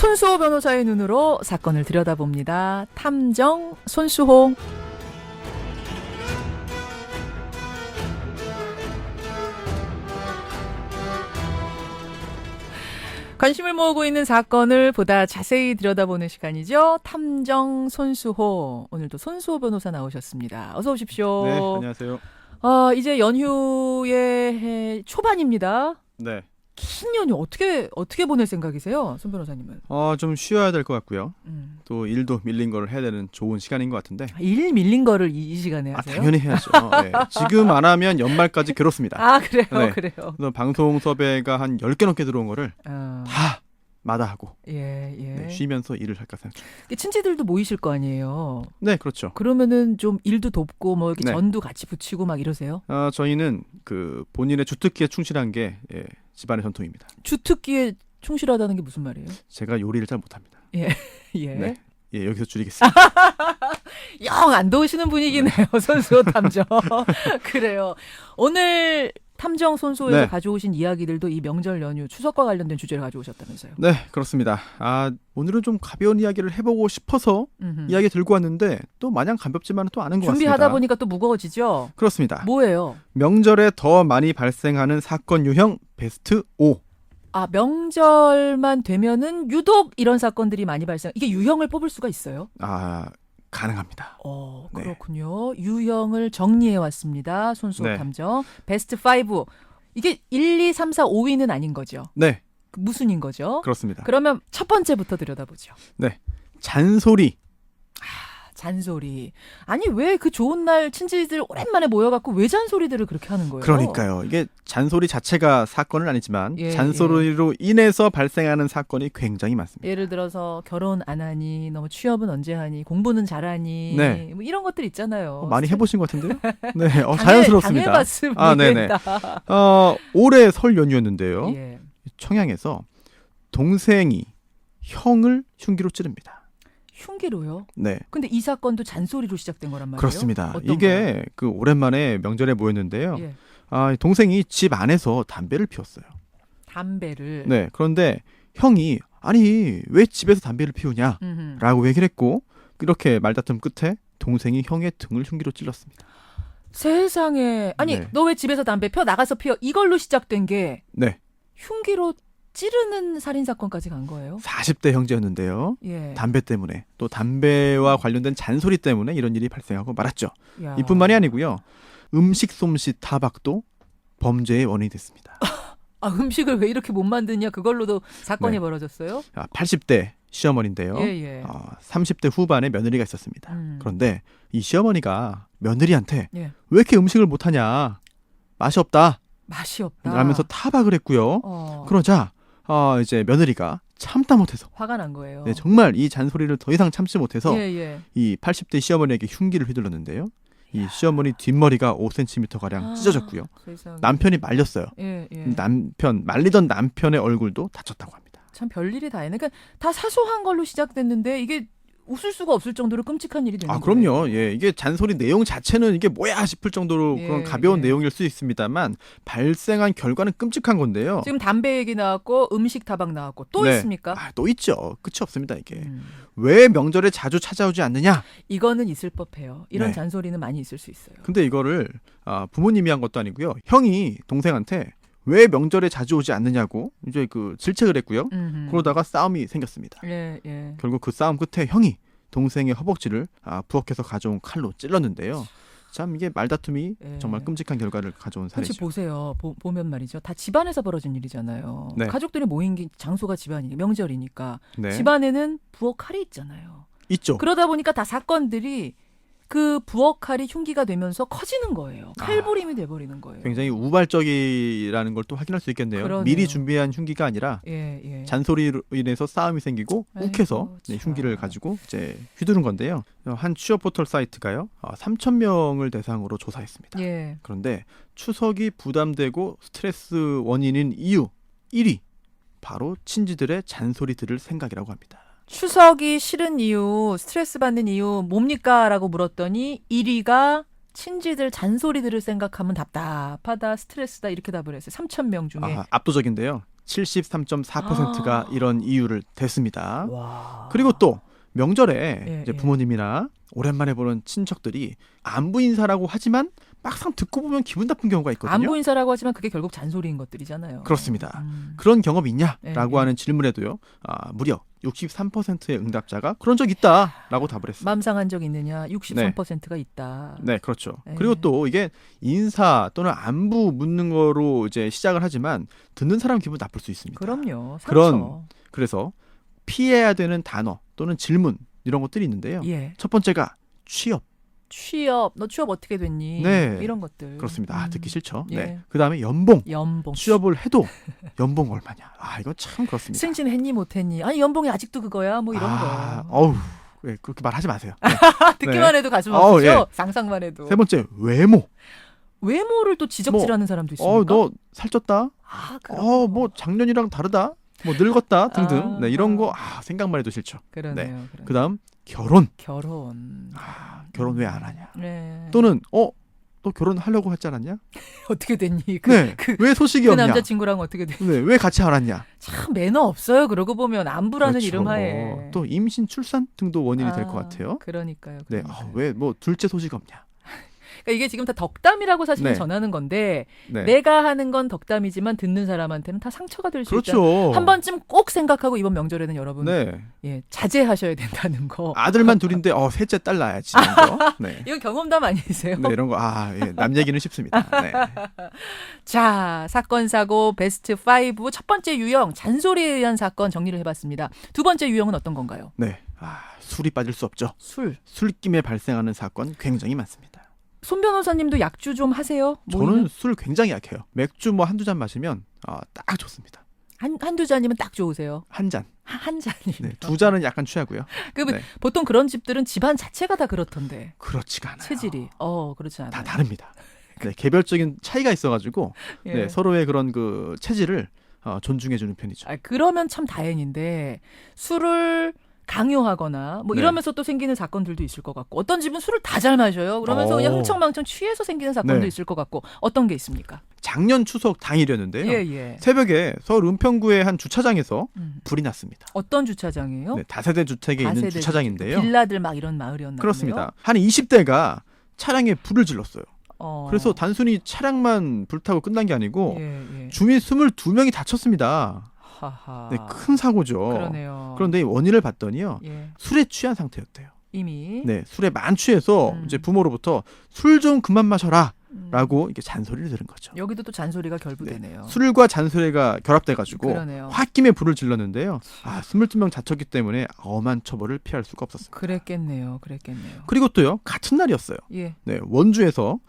손수호 변호사의 눈으로 사건을 들여다봅니다. 탐정 손수호. 관심을 모으고 있는 사건을 보다 자세히 들여다보는 시간이죠. 탐정 손수호. 오늘도 손수호 변호사 나오셨습니다. 어서 오십시오. 네, 안녕하세요. 이제 연휴의 초반입니다. 네. 긴 연휴 어떻게 보낼 생각이세요, 손 변호사님은? 좀 쉬어야 될 것 같고요. 또 일도 밀린 거를 해야 되는 좋은 시간인 것 같은데. 일 밀린 거를 이 시간에 하세요? 당연히 해야죠. 네. 지금 안 하면 연말까지 괴롭습니다. 그래요, 네. 그래요. 그래서 방송 섭외가 한 10개 넘게 들어온 거를 다 마다하고 예. 네, 쉬면서 일을 할까 생각합니다. 친지들도 모이실 거 아니에요. 네, 그렇죠. 그러면은 좀 일도 돕고 뭐 이렇게 네. 전도 같이 붙이고 막 이러세요? 저희는 그 본인의 주특기에 충실한 게 집안의 전통입니다. 주특기에 충실하다는 게 무슨 말이에요? 제가 요리를 잘 못합니다. 예. 네. 여기서 줄이겠습니다. 영 안 도우시는 분위기네요, 손수호 탐정. 그래요. 오늘 탐정 손수호에서 네. 가져오신 이야기들도 이 명절 연휴 추석과 관련된 주제를 가져오셨다면서요? 네, 그렇습니다. 오늘은 좀 가벼운 이야기를 해보고 싶어서 이야기 들고 왔는데 또 마냥 가볍지만은 또 않은 것 같습니다. 준비하다 보니까 또 무거워지죠? 그렇습니다. 뭐예요? 명절에 더 많이 발생하는 사건 유형 베스트 5. 명절만 되면은 유독 이런 사건들이 많이 발생. 이게 유형을 뽑을 수가 있어요? 가능합니다. 그렇군요. 유형을 정리해 왔습니다. 손수호 네. 탐정. 베스트 5. 이게 1, 2, 3, 4, 5위는 아닌 거죠? 네, 무슨인 거죠? 그렇습니다. 그러면 첫 번째부터 들여다보죠. 네, 잔소리. 잔소리. 아니 왜 그 좋은 날 친지들 오랜만에 모여갖고 왜 잔소리들을 그렇게 하는 거예요? 그러니까요. 이게 잔소리 자체가 사건은 아니지만 예, 잔소리로 인해서 발생하는 사건이 굉장히 많습니다. 예를 들어서 결혼 안 하니, 너무 취업은 언제 하니, 공부는 잘하니, 네. 뭐 이런 것들 있잖아요. 많이 해보신 것 같은데요? 네, 자연스럽습니다. 당해봤습니다. 네네. 올해 설 연휴였는데요. 예. 청양에서 동생이 형을 흉기로 찌릅니다. 흉기로요? 네. 근데 이 사건도 잔소리로 시작된 거란 말이에요? 그렇습니다. 어떤 이게 거요? 그 오랜만에 명절에 모였는데요. 예. 동생이 집 안에서 담배를 피웠어요. 담배를. 네. 그런데 형이 아니 왜 집에서 담배를 피우냐라고 얘기를 했고 이렇게 말다툼 끝에 동생이 형의 등을 흉기로 찔렀습니다. 세상에. 아니 네. 너 왜 집에서 담배 펴? 나가서 피워. 이걸로 시작된 게 네. 흉기로 찌르는 살인사건까지 간 거예요? 40대 형제였는데요. 예. 담배 때문에 또 담배와 관련된 잔소리 때문에 이런 일이 발생하고 말았죠. 야. 이뿐만이 아니고요. 음식 솜씨 타박도 범죄의 원인이 됐습니다. 음식을 왜 이렇게 못 만드냐 그걸로도 사건이 네. 벌어졌어요? 80대 시어머니인데요. 예. 30대 후반에 며느리가 있었습니다. 그런데 이 시어머니가 며느리한테 예. 왜 이렇게 음식을 못하냐, 맛이 없다 맛이 없다. 라면서 타박을 했고요. 그러자 이제 며느리가 참다 못해서 화가 난 거예요. 네, 정말 이 잔소리를 더 이상 참지 못해서 예. 이 80대 시어머니에게 흉기를 휘둘렀는데요. 이 시어머니 뒷머리가 5cm 가량 찢어졌고요. 세상에. 남편이 말렸어요. 예. 말리던 남편의 얼굴도 다쳤다고 합니다. 참 별일이 다 있네. 그러니까 다 사소한 걸로 시작됐는데 이게 웃을 수가 없을 정도로 끔찍한 일이 되는 거예요. 그럼요. 예, 이게 잔소리 내용 자체는 이게 뭐야 싶을 정도로 그런 가벼운 내용일 수 있습니다만 발생한 결과는 끔찍한 건데요. 지금 담배 얘기 나왔고 음식 타박 나왔고 또 네. 있습니까? 또 있죠. 끝이 없습니다, 이게. 왜 명절에 자주 찾아오지 않느냐? 이거는 있을 법해요. 이런 네. 잔소리는 많이 있을 수 있어요. 근데 이거를 부모님이 한 것도 아니고요. 형이 동생한테 왜 명절에 자주 오지 않느냐고 이제 그 질책을 했고요. 그러다가 싸움이 생겼습니다. 예. 결국 그 싸움 끝에 형이 동생의 허벅지를 부엌에서 가져온 칼로 찔렀는데요. 참 이게 말다툼이 정말 끔찍한 결과를 가져온 혹시 사례죠. 보세요. 보면 말이죠. 다 집안에서 벌어진 일이잖아요. 네. 가족들이 모인 게 장소가 집안이니까 명절이니까 네. 집안에는 부엌 칼이 있잖아요. 있죠. 그러다 보니까 다 사건들이 그 부엌 칼이 흉기가 되면서 커지는 거예요. 칼부림이 돼버리는 거예요. 굉장히 우발적이라는 걸 또 확인할 수 있겠네요. 그러네요. 미리 준비한 흉기가 아니라 예. 잔소리로 인해서 싸움이 생기고 욱해서 참. 흉기를 가지고 이제 휘두른 건데요. 한 취업 포털 사이트가요. 3,000명을 대상으로 조사했습니다. 예. 그런데 추석이 부담되고 스트레스 원인인 이유 1위 바로 친지들의 잔소리 들을 생각이라고 합니다. 추석이 싫은 이유, 스트레스 받는 이유 뭡니까? 라고 물었더니 1위가 친지들 잔소리 들을 생각하면 답답하다, 스트레스다 이렇게 답을 했어요. 3,000명 중에. 압도적인데요. 73.4%가 이런 이유를 댔습니다. 와. 그리고 또 명절에 예, 이제 예. 부모님이나 오랜만에 보는 친척들이 안부 인사라고 하지만 막상 듣고 보면 기분 나쁜 경우가 있거든요. 안부 인사라고 하지만 그게 결국 잔소리인 것들이잖아요. 그렇습니다. 그런 경험이 있냐라고 예, 예. 하는 질문에도요. 무려 63%의 응답자가 그런 적 있다라고 답을 했습니다. 맘 상한 적 있느냐? 63%가 있다. 네, 그렇죠. 예. 그리고 또 이게 인사 또는 안부 묻는 거로 이제 시작을 하지만 듣는 사람 기분 나쁠 수 있습니다. 그럼요. 상처. 그런 그래서 피해야 되는 단어 또는 질문 이런 것들이 있는데요. 예. 첫 번째가 취업. 취업. 너 취업 어떻게 됐니? 네. 이런 것들. 그렇습니다. 듣기 싫죠. 예. 네. 그다음에 연봉. 연봉. 취업을 해도 연봉 얼마냐. 이건 참 그렇습니다. 승진했니 못했니? 아니 연봉이 아직도 그거야? 뭐 이런 거. 어우, 네, 그렇게 말하지 마세요. 네. 듣기만 해도 가슴 어우, 아프죠? 예. 상상만 해도. 세 번째 외모. 외모를 또 지적질하는 사람도 있습니까? 너 살쪘다. 그럼. 뭐 작년이랑 다르다. 뭐 늙었다 등등. 네, 이런 거 생각만 해도 싫죠. 그러네요. 네. 그러네요. 그다음 결혼. 결혼. 결혼 왜 안 하냐. 네. 또는 너 결혼하려고 했지 않았냐? 어떻게 됐니? 네. 왜 소식이 그 없냐? 남자친구랑 어떻게 됐니? 네, 왜 같이 안 왔냐? 참 매너 없어요. 그러고 보면 안부라는 그렇죠. 이름 하에. 또 임신, 출산 등도 원인이 될 것 같아요. 그러니까요. 네, 그러니까요. 왜 뭐 둘째 소식 없냐? 그러니까 이게 지금 다 덕담이라고 사실은 네. 전하는 건데 네, 내가 하는 건 덕담이지만 듣는 사람한테는 다 상처가 될 수 있다. 그렇죠. 한 번쯤 꼭 생각하고 이번 명절에는 여러분 네, 예, 자제하셔야 된다는 거. 아들만 둘인데 셋째 딸 낳아야지. 이런 거. 네. 이건 경험담 아니세요? 네, 이런 거 예, 남 얘기는 쉽습니다. 네. 자, 사건 사고 베스트 5 첫 번째 유형 잔소리에 의한 사건 정리를 해봤습니다. 두 번째 유형은 어떤 건가요? 네. 술이 빠질 수 없죠. 술. 술김에 발생하는 사건 굉장히 많습니다. 손 변호사님도 약주 좀 하세요? 저는 술 굉장히 약해요. 맥주 뭐 한두 잔 마시면 딱 좋습니다. 한두 잔이면 딱 좋으세요. 한 잔. 한 잔이. 네, 두 잔은 약간 취하고요. 그러면 네. 보통 그런 집들은 집안 자체가 다 그렇던데. 그렇지가 않아요. 체질이. 그렇지 않아요. 다 다릅니다. 네, 개별적인 차이가 있어가지고 예. 네, 서로의 그런 그 체질을 존중해주는 편이죠. 그러면 참 다행인데 술을 강요하거나 뭐 네. 이러면서 또 생기는 사건들도 있을 것 같고 어떤 집은 술을 다 잘 마셔요. 그러면서 그냥 흥청망청 취해서 생기는 사건도 네. 있을 것 같고 어떤 게 있습니까? 작년 추석 당일이었는데요. 예. 새벽에 서울 은평구의 한 주차장에서 불이 났습니다. 어떤 주차장이에요? 네, 다세대 주택에 있는 다세대 주차장인데요. 빌라들 막 이런 마을이었나요? 그렇습니다. 한 20대가 차량에 불을 질렀어요. 그래서 단순히 차량만 불타고 끝난 게 아니고 예. 주민 22명이 다쳤습니다. 하하. 네, 큰 사고죠. 그러네요. 그런데 이 원인을 봤더니요. 예. 술에 취한 상태였대요. 이미 네, 술에 만취해서 이제 부모로부터 술 좀 그만 마셔라 라고 이렇게 잔소리를 들은 거죠. 여기도 또 잔소리가 결부되네요. 술과 잔소리가 결합돼가지고 그러네요. 홧김에 불을 질렀는데요. 22명 다쳤기 때문에 엄한 처벌을 피할 수가 없었습니다. 그랬겠네요. 그리고 또요, 같은 날이었어요. 예. 네, 원주에서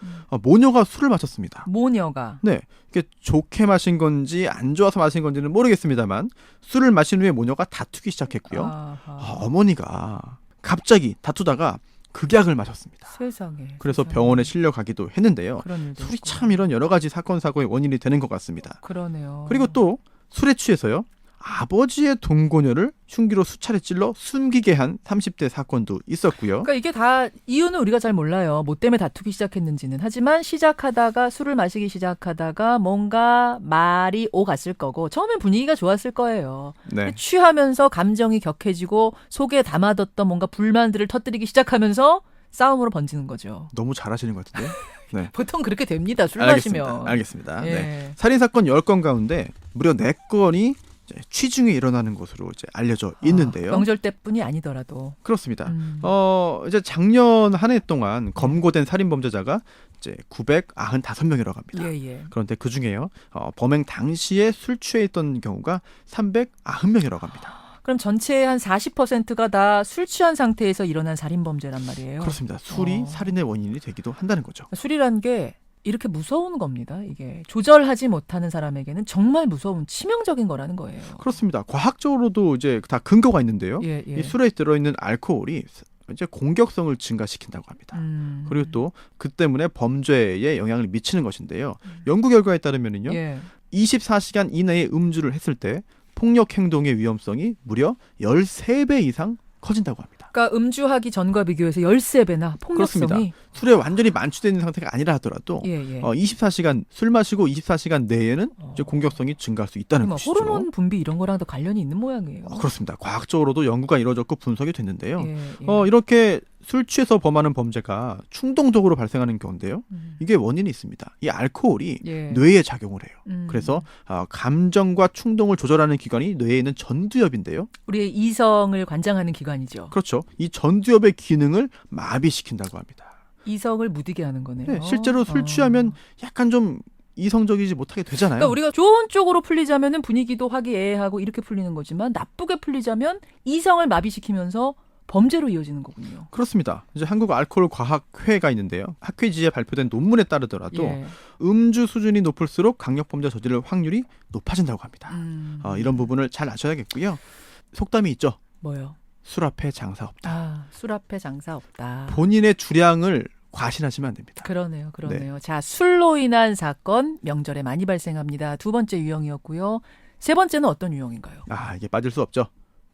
모녀가 술을 마셨습니다. 모녀가. 네, 이게 좋게 마신 건지 안 좋아서 마신 건지는 모르겠습니다만 술을 마신 후에 모녀가 다투기 시작했고요. 아하. 어머니가 갑자기 다투다가 극약을 마셨습니다. 세상에. 그래서 세상에. 병원에 실려가기도 했는데요. 그런 일도 술이 있고. 참 이런 여러 가지 사건 사고의 원인이 되는 것 같습니다. 그러네요. 그리고 또 술에 취해서요. 아버지의 동거녀를 흉기로 수차례 찔러 숨기게 한 30대 사건도 있었고요. 그러니까 이게 다 이유는 우리가 잘 몰라요. 뭐 때문에 다투기 시작했는지는. 하지만 시작하다가 술을 마시기 시작하다가 뭔가 말이 오갔을 거고 처음엔 분위기가 좋았을 거예요. 네. 취하면서 감정이 격해지고 속에 담아뒀던 뭔가 불만들을 터뜨리기 시작하면서 싸움으로 번지는 거죠. 너무 잘하시는 것 같은데요. 네. 보통 그렇게 됩니다. 술 알겠습니다. 마시면. 알겠습니다. 예. 네. 살인사건 10건 가운데 무려 4건이 취중에 일어나는 것으로 이제 알려져 있는데요. 명절 때뿐이 아니더라도. 그렇습니다. 이제 작년 한 해 동안 검거된 살인 범죄자가 이제 995명이라고 합니다. 예. 그런데 그 중에요, 범행 당시에 술 취해 있던 경우가 390명이라고 합니다. 그럼 전체의 한 40%가 다 술 취한 상태에서 일어난 살인 범죄란 말이에요. 그렇습니다. 술이 살인의 원인이 되기도 한다는 거죠. 술이란 게 이렇게 무서운 겁니다. 이게 조절하지 못하는 사람에게는 정말 무서운 치명적인 거라는 거예요. 그렇습니다. 과학적으로도 이제 다 근거가 있는데요. 예. 이 술에 들어있는 알코올이 이제 공격성을 증가시킨다고 합니다. 그리고 또 그 때문에 범죄에 영향을 미치는 것인데요. 연구 결과에 따르면요, 예. 24시간 이내에 음주를 했을 때 폭력 행동의 위험성이 무려 13배 이상 커진다고 합니다. 그러니까 음주하기 전과 비교해서 13배나 폭력성이. 그렇습니다. 술에 완전히 만취되어 있는 상태가 아니라 하더라도 예, 예. 24시간 술 마시고 24시간 내에는 이제 공격성이 증가할 수 있다는 뭐 것이죠. 호르몬 분비 이런 거랑도 관련이 있는 모양이에요. 그렇습니다. 과학적으로도 연구가 이루어졌고 분석이 됐는데요. 예, 예. 이렇게 술 취해서 범하는 범죄가 충동적으로 발생하는 경우인데요. 이게 원인이 있습니다. 이 알코올이 예. 뇌에 작용을 해요. 음. 그래서 감정과 충동을 조절하는 기관이 뇌에 있는 전두엽인데요. 우리의 이성을 관장하는 기관이죠. 그렇죠. 이 전두엽의 기능을 마비시킨다고 합니다. 이성을 무디게 하는 거네요. 네, 실제로 술 취하면 약간 좀 이성적이지 못하게 되잖아요. 그러니까 우리가 좋은 쪽으로 풀리자면은 분위기도 화기애애하고 이렇게 풀리는 거지만 나쁘게 풀리자면 이성을 마비시키면서 범죄로 이어지는 거군요. 그렇습니다. 이제 한국 알코올 과학회가 있는데요. 학회지에 발표된 논문에 따르더라도 예. 음주 수준이 높을수록 강력 범죄 저지를 확률이 높아진다고 합니다. 이런 부분을 잘 아셔야겠고요. 속담이 있죠. 뭐요? 술 앞에 장사 없다. 술 앞에 장사 없다. 본인의 주량을 과신하시면 안 됩니다. 그러네요. 자, 술로 인한 사건 명절에 많이 발생합니다. 두 번째 유형이었고요. 세 번째는 어떤 유형인가요? 이게 빠질 수 없죠.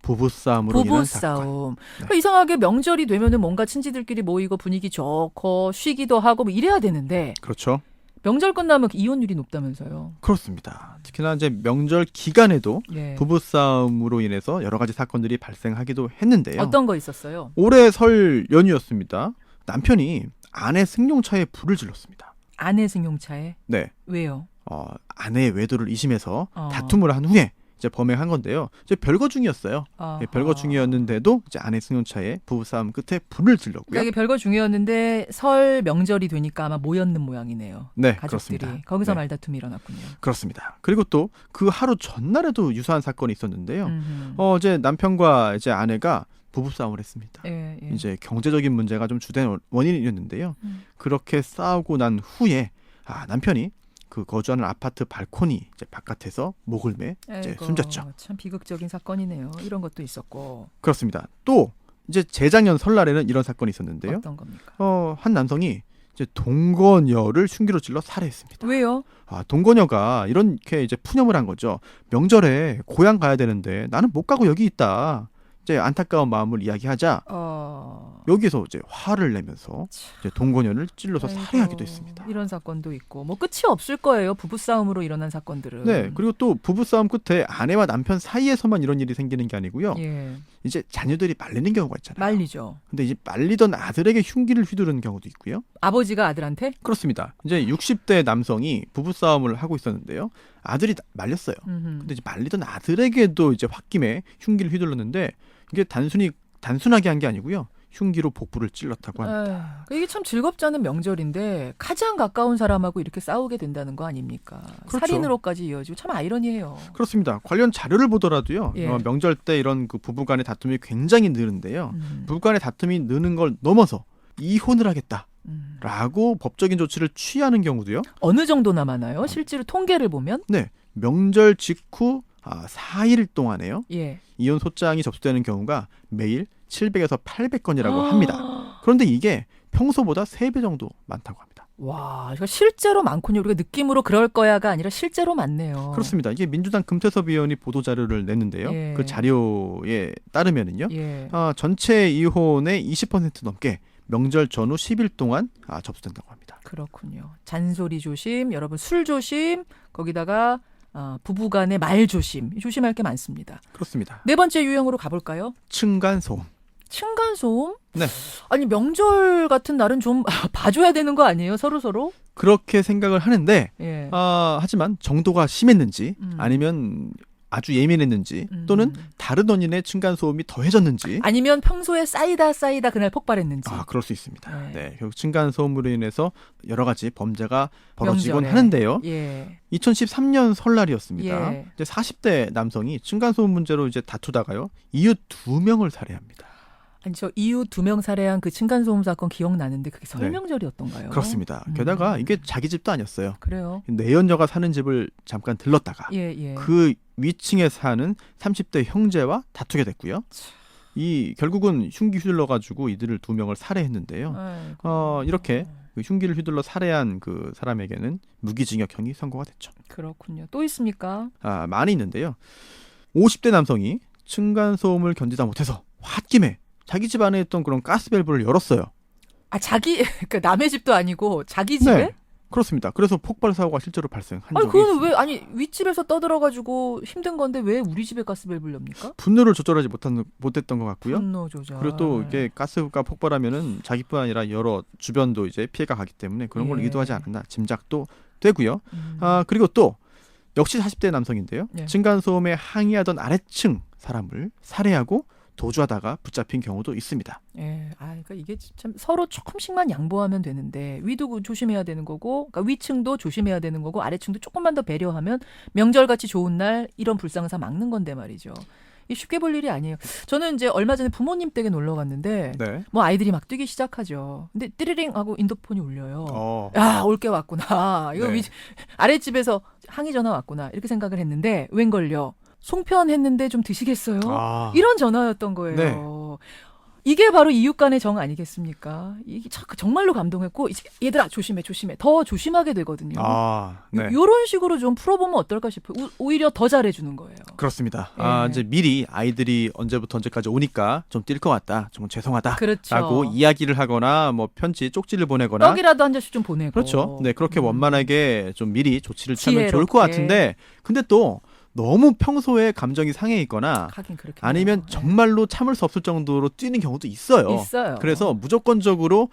부부싸움으로 인한 사건. 부부싸움. 네. 그러니까 이상하게 명절이 되면은 뭔가 친지들끼리 모이고 분위기 좋고 쉬기도 하고 뭐 이래야 되는데 그렇죠. 명절 끝나면 이혼율이 높다면서요. 그렇습니다. 특히나 이제 명절 기간에도 예. 부부싸움으로 인해서 여러 가지 사건들이 발생하기도 했는데요. 어떤 거 있었어요? 올해 설 연휴였습니다. 남편이 아내 승용차에 불을 질렀습니다. 아내 승용차에? 네. 왜요? 아내의 외도를 의심해서 다툼을 한 후에 이제 범행한 건데요. 이제 별거 중이었어요. 별거 중이었는데도 이제 아내 승용차에 부부싸움 끝에 불을 질렀고요. 그러니까 이게 별거 중이었는데 설 명절이 되니까 아마 모였는 모양이네요. 네, 가족들이. 그렇습니다. 거기서 네. 말다툼이 일어났군요. 그렇습니다. 그리고 또 그 하루 전날에도 유사한 사건이 있었는데요. 음흠. 이제 남편과 이제 아내가 부부싸움을 했습니다. 예. 이제 경제적인 문제가 좀 주된 원인이었는데요. 그렇게 싸우고 난 후에 남편이 그 거주하는 아파트 발코니 이제 바깥에서 목을 매 이제 아이고, 숨졌죠. 참 비극적인 사건이네요. 이런 것도 있었고. 그렇습니다. 또 이제 재작년 설날에는 이런 사건이 있었는데요. 어떤 겁니까? 한 남성이 이제 동거녀를 흉기로 찔러 살해했습니다. 왜요? 동거녀가 이렇게 이제 푸념을 한 거죠. 명절에 고향 가야 되는데 나는 못 가고 여기 있다. 이제 안타까운 마음을 이야기하자 여기서 이제 화를 내면서 이제 동거녀를 찔러서 아이고, 살해하기도 했습니다. 이런 사건도 있고 뭐 끝이 없을 거예요. 부부싸움으로 일어난 사건들은. 네, 그리고 또 부부싸움 끝에 아내와 남편 사이에서만 이런 일이 생기는 게 아니고요. 예. 이제 자녀들이 말리는 경우가 있잖아요. 말리죠. 근데 이제 말리던 아들에게 흉기를 휘두르는 경우도 있고요. 아버지가 아들한테? 그렇습니다. 이제 60대 남성이 부부싸움을 하고 있었는데요. 아들이 말렸어요. 근데 이제 말리던 아들에게도 이제 홧김에 흉기를 휘둘렀는데 이게 단순하게 한 게 아니고요. 흉기로 복부를 찔렀다고 합니다. 이게 참 즐겁지 않은 명절인데 가장 가까운 사람하고 이렇게 싸우게 된다는 거 아닙니까? 그렇죠. 살인으로까지 이어지고 참 아이러니해요. 그렇습니다. 관련 자료를 보더라도요. 예. 명절 때 이런 그 부부 간의 다툼이 굉장히 느는데요. 부부 간의 다툼이 느는 걸 넘어서 이혼을 하겠다라고 법적인 조치를 취하는 경우도요. 어느 정도나 많아요? 실제로 통계를 보면? 네. 명절 직후 4일 동안에요. 예. 이혼 소장이 접수되는 경우가 매일 700에서 800건이라고 합니다. 그런데 이게 평소보다 3배 정도 많다고 합니다. 와, 이거 실제로 많군요. 우리가 느낌으로 그럴 거야가 아니라 실제로 많네요. 그렇습니다. 이게 민주당 금태섭 의원이 보도 자료를 냈는데요. 예. 그 자료에 따르면은요. 예. 전체 이혼의 20% 넘게 명절 전후 10일 동안 접수된다고 합니다. 그렇군요. 잔소리 조심, 여러분 술 조심, 거기다가 부부간의 말 조심, 조심할 게 많습니다. 그렇습니다. 네 번째 유형으로 가볼까요? 층간소음. 층간소음? 네. 아니 명절 같은 날은 좀 봐줘야 되는 거 아니에요? 서로? 그렇게 생각을 하는데 예. 하지만 정도가 심했는지 아니면 아주 예민했는지 또는 다른 원인의 층간소음이 더해졌는지 아니면 평소에 쌓이다 그날 폭발했는지. 그럴 수 있습니다. 네. 네, 결국 층간소음으로 인해서 여러 가지 범죄가 벌어지곤 명절에. 하는데요. 예. 2013년 설날이었습니다. 예. 이제 40대 남성이 층간소음 문제로 이제 다투다가요. 이웃 2명을 살해합니다. 아니 저 이웃 2명 살해한 그 층간소음 사건 기억나는데 그게 설명절이었던가요? 그렇습니다. 게다가 이게 자기 집도 아니었어요. 그래요? 내연녀가 사는 집을 잠깐 들렀다가 예. 그 위층에 사는 30대 형제와 다투게 됐고요. 결국은 흉기 휘둘러가지고 이들을 2명을 살해했는데요. 아이고. 이렇게 그 흉기를 휘둘러 살해한 그 사람에게는 무기징역형이 선고가 됐죠. 그렇군요. 또 있습니까? 많이 있는데요. 50대 남성이 층간소음을 견디다 못해서 홧김에 자기 집 안에 있던 그런 가스 밸브를 열었어요. 아, 그러니까 남의 집도 아니고 자기 집에? 네. 그렇습니다. 그래서 폭발 사고가 실제로 발생한 아니, 적이 그거는 있습니다. 왜, 윗집에서 떠들어가지고 힘든 건데 왜 우리 집에 가스밸브를 엽니까? 분노를 조절하지 못했던 것 같고요. 분노 조절. 그리고 또 이게 가스가 폭발하면은 자기뿐 아니라 여러 주변도 이제 피해가 가기 때문에 그런 걸 예. 의도하지 않았나 짐작도 되고요. 음. 그리고 또 역시 40대 남성인데요. 예. 층간소음에 항의하던 아래층 사람을 살해하고 도주하다가 붙잡힌 경우도 있습니다. 예, 그러니까 이게 참 서로 조금씩만 양보하면 되는데 위도 조심해야 되는 거고, 그러니까 위층도 조심해야 되는 거고, 아래층도 조금만 더 배려하면 명절같이 좋은 날 이런 불상사 막는 건데 말이죠. 이 쉽게 볼 일이 아니에요. 저는 이제 얼마 전에 부모님 댁에 놀러 갔는데 네. 뭐 아이들이 막 뛰기 시작하죠. 근데 띠리링 하고 인터폰이 울려요. 야, 올 게 왔구나. 이거 네. 아랫집에서 항의 전화 왔구나. 이렇게 생각을 했는데 웬걸요. 송편했는데 좀 드시겠어요? 이런 전화였던 거예요. 네. 이게 바로 이웃 간의 정 아니겠습니까? 이게 정말로 감동했고, 얘들아 조심해. 더 조심하게 되거든요. 네. 이런 식으로 좀 풀어보면 어떨까 싶어요. 오히려 더 잘해주는 거예요. 그렇습니다. 예. 이제 미리 아이들이 언제부터 언제까지 오니까 좀 뛸 것 같다, 좀 죄송하다, 그렇죠. 라고 이야기를 하거나 뭐 편지, 쪽지를 보내거나 떡이라도 한 잔씩 좀 보내고. 그렇죠. 네, 그렇게 원만하게 좀 미리 조치를 취하면 지혜롭게. 좋을 것 같은데, 근데 또 너무 평소에 감정이 상해 있거나 하긴 그렇게 아니면 정말로 참을 수 없을 정도로 뛰는 경우도 있어요. 있어요. 그래서 무조건적으로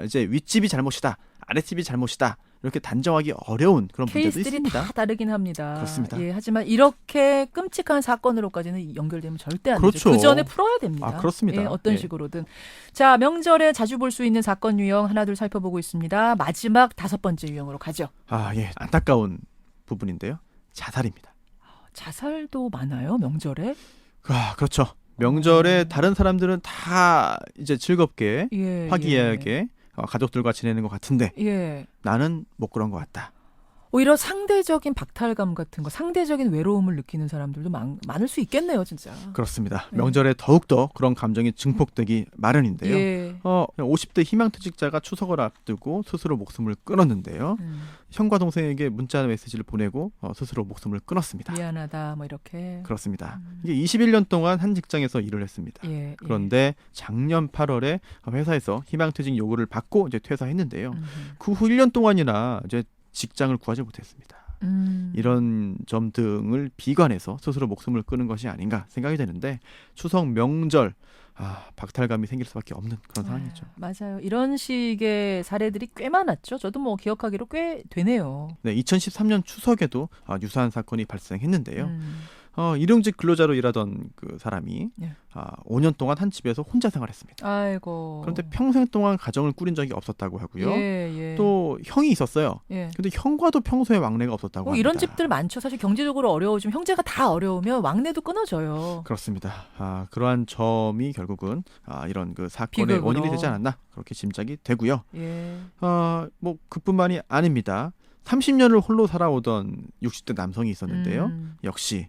이제 윗집이 잘못이다, 아랫집이 잘못이다, 이렇게 단정하기 어려운 그런 문제도 케이스들이 있습니다. 다 다르긴 합니다. 그렇습니다. 예, 하지만 이렇게 끔찍한 사건으로까지는 연결되면 절대 안 그렇죠. 되죠. 그 전에 풀어야 됩니다. 그렇습니다. 예, 어떤 예. 식으로든. 자, 명절에 자주 볼 수 있는 사건 유형 하나둘 살펴보고 있습니다. 마지막 5번째 유형으로 가죠. 예, 안타까운 부분인데요. 자살입니다. 자살도 많아요, 명절에? 그렇죠. 명절에 다른 사람들은 다 이제 즐겁게 예, 화기애애하게 가족들과 지내는 것 같은데 예. 나는 못 그런 것 같다. 오히려 상대적인 박탈감 같은 거, 상대적인 외로움을 느끼는 사람들도 많을 수 있겠네요, 진짜. 그렇습니다. 네. 명절에 더욱더 그런 감정이 증폭되기 마련인데요. 예. 50대 희망퇴직자가 추석을 앞두고 스스로 목숨을 끊었는데요. 형과 동생에게 문자 메시지를 보내고 스스로 목숨을 끊었습니다. 미안하다, 뭐 이렇게. 그렇습니다. 이게 21년 동안 한 직장에서 일을 했습니다. 예, 그런데 작년 8월에 회사에서 희망퇴직 요구를 받고 이제 퇴사했는데요. 예. 그 후 1년 동안이나 이제 직장을 구하지 못했습니다. 음. 이런 점 등을 비관해서 스스로 목숨을 끊은 것이 아닌가 생각이 되는데 추석 명절 박탈감이 생길 수밖에 없는 그런 상황이죠. 맞아요. 이런 식의 사례들이 꽤 많았죠. 저도 뭐 기억하기로 꽤 되네요. 네, 2013년 추석에도 유사한 사건이 발생했는데요. 일용직 근로자로 일하던 그 사람이 예. 5년 동안 한 집에서 혼자 생활했습니다. 아이고. 그런데 평생 동안 가정을 꾸린 적이 없었다고 하고요. 예. 또 형이 있었어요. 예. 근데 형과도 평소에 왕래가 없었다고 합니다. 이런 집들 많죠. 사실 경제적으로 어려워지면 형제가 다 어려우면 왕래도 끊어져요. 그렇습니다. 그러한 점이 결국은 이런 그 사건의 비극으로. 원인이 되지 않았나 그렇게 짐작이 되고요. 예. 뭐 그뿐만이 아닙니다. 30년을 홀로 살아오던 60대 남성이 있었는데요. 역시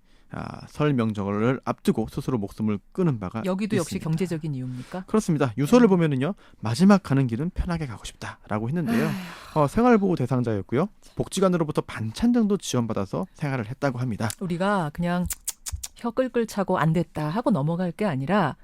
설 명절을 앞두고 스스로 목숨을 끊은 바가 여기도 역시 있습니다. 경제적인 이유입니까? 그렇습니다. 유서를 보면은요, 마지막 가는 길은 편하게 가고 싶다라고 했는데요. 생활보호 대상자였고요. 복지관으로부터 반찬 등도 지원받아서 생활을 했다고 합니다. 우리가 그냥 혀 끌끌 차고 안 됐다 하고 넘어갈 게 아니라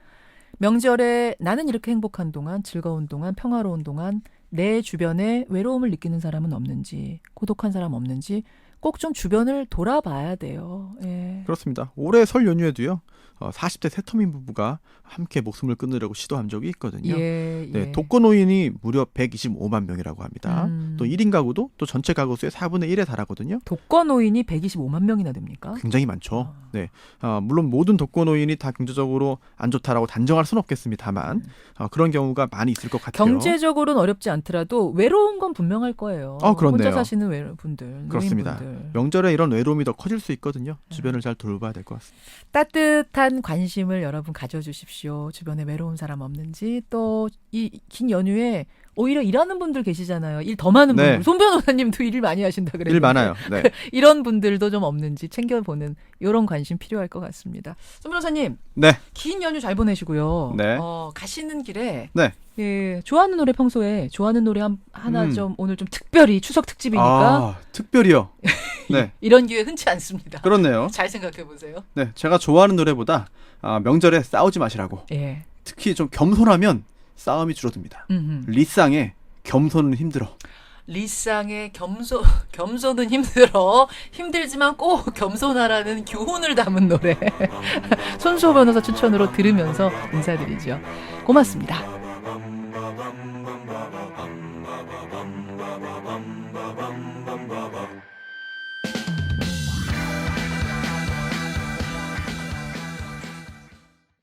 명절에 나는 이렇게 행복한 동안, 즐거운 동안, 평화로운 동안 내 주변에 외로움을 느끼는 사람은 없는지, 고독한 사람 없는지 꼭 좀 주변을 돌아봐야 돼요. 예. 그렇습니다. 올해 설 연휴에도요. 40대 새터민 부부가 함께 목숨을 끊으려고 시도한 적이 있거든요. 예. 네, 독거노인이 무려 125만 명이라고 합니다. 또 1인 가구도 또 전체 가구 수의 4분의 1에 달하거든요. 독거노인이 125만 명이나 됩니까? 굉장히 많죠. 네, 물론 모든 독거노인이 다 경제적으로 안 좋다라고 단정할 수는 없겠습니다만 그런 경우가 많이 있을 것 같아요. 경제적으로는 어렵지 않더라도 외로운 건 분명할 거예요. 그렇네요. 혼자 사시는 분들, 그렇습니다. 노인분들. 명절에 이런 외로움이 더 커질 수 있거든요. 주변을 잘 돌봐야 될 것 같습니다. 따뜻한 관심을 여러분 가져주십시오. 주변에 외로운 사람 없는지. 또 이 긴 연휴에 오히려 일하는 분들 계시잖아요. 일 더 많은 네. 분들. 손 변호사님도 일 많이 하신다 그랬는데. 일 많아요. 네. 이런 분들도 좀 없는지 챙겨보는 이런 관심 필요할 것 같습니다. 손 변호사님. 네. 긴 연휴 잘 보내시고요. 네. 가시는 길에 네. 예, 좋아하는 노래 평소에 좋아하는 노래 하나 좀 오늘 좀 특별히 추석 특집이니까 특별히요. 네. 이런 기회 흔치 않습니다. 그렇네요. 잘 생각해 보세요. 네, 제가 좋아하는 노래보다 명절에 싸우지 마시라고 예. 특히 좀 겸손하면 싸움이 줄어듭니다. 리쌍의 겸손은 힘들어. 리쌍의 겸손은 힘들어. 힘들지만 꼭 겸손하라는 교훈을 담은 노래. 손수호 변호사 추천으로 들으면서 인사드리죠. 고맙습니다. bum bum bum bum bum bum bum bum bum bum bum